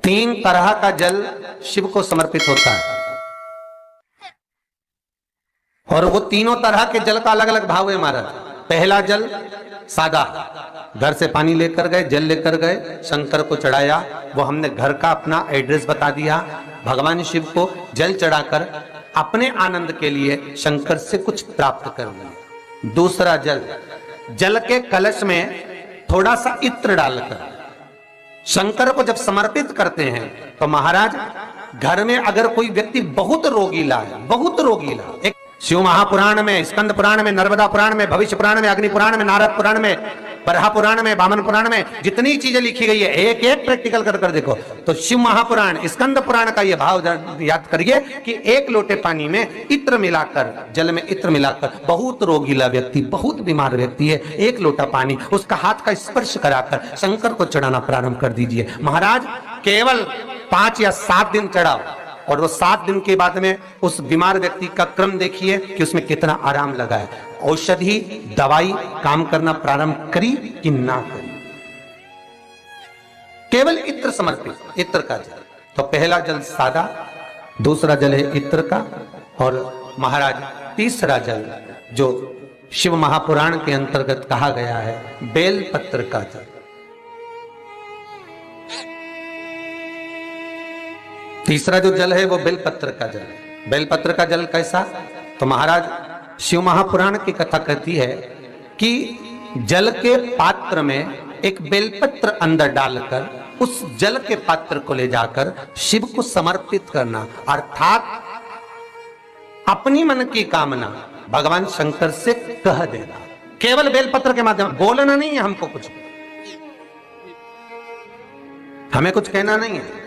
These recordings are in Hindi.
तीन तरह का जल शिव को समर्पित होता है और वो तीनों तरह के जल का अलग अलग भाव है महाराज। पहला जल सादा, घर से पानी लेकर गए, जल लेकर गए, शंकर को चढ़ाया, वो हमने घर का अपना एड्रेस बता दिया, भगवान शिव को जल चढ़ाकर अपने आनंद के लिए शंकर से कुछ प्राप्त कर लिया। दूसरा जल, जल के कलश में थोड़ा सा इत्र डालकर शंकर को जब समर्पित करते हैं तो महाराज घर में अगर कोई व्यक्ति बहुत रोगीला है, बहुत रोगीला, एक शिव महापुराण में, स्कंद पुराण में, नर्मदा पुराण में, भविष्य पुराण में, अग्नि पुराण में, नारद पुराण में, बरहा पुराण में, वामन पुराण में जितनी चीजें लिखी गई है एक एक प्रैक्टिकल कर देखो तो शिव महापुराण, स्कंद पुराण का यह भाव याद करिए कि एक लोटे पानी में इत्र मिलाकर, जल में इत्र मिलाकर, बहुत रोगीला व्यक्ति, बहुत बीमार व्यक्ति है, एक लोटा पानी उसका हाथ का स्पर्श कराकर शंकर को चढ़ाना प्रारंभ कर दीजिए। महाराज केवल 5 या 7 दिन चढ़ाओ और वो 7 दिन के बाद में उस बीमार व्यक्ति का क्रम देखिए कि उसमें कितना आराम लगा है। औषधि दवाई काम करना प्रारंभ करी कि ना करी। केवल इत्र समर्पित, इत्र का जल। तो पहला जल सादा, दूसरा जल है इत्र का, और महाराज तीसरा जल जो शिव महापुराण के अंतर्गत कहा गया है बेलपत्र का जल। तीसरा जो जल है वो बेलपत्र का जल है। बेलपत्र का जल कैसा? तो महाराज शिव महापुराण की कथा कहती है कि जल के पात्र में एक बेलपत्र अंदर डालकर उस जल के पात्र को ले जाकर शिव को समर्पित करना, अर्थात अपनी मन की कामना भगवान शंकर से कह देना, केवल बेलपत्र के माध्यम। बोलना नहीं है हमको, कुछ हमें कुछ कहना नहीं है।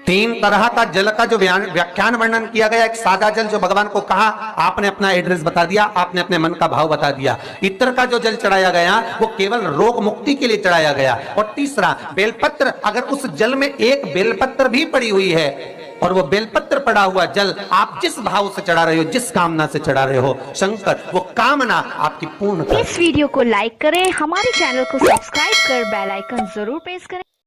3 तरह का जल का जो व्याख्यान वर्णन किया गया, एक सादा जल जो भगवान को कहा, आपने अपना एड्रेस बता दिया, आपने अपने मन का भाव बता दिया। इत्र का जो जल चढ़ाया गया वो केवल रोग मुक्ति के लिए चढ़ाया गया। और तीसरा बेलपत्र, अगर उस जल में एक बेलपत्र भी पड़ी हुई है और वो बेलपत्र पड़ा हुआ जल आप जिस भाव से चढ़ा रहे हो, जिस कामना से चढ़ा रहे हो, शंकर वो कामना आपकी पूर्ण कर। इस वीडियो को लाइक करें, हमारे चैनल को सब्सक्राइब कर बेल आइकन जरूर प्रेस करें।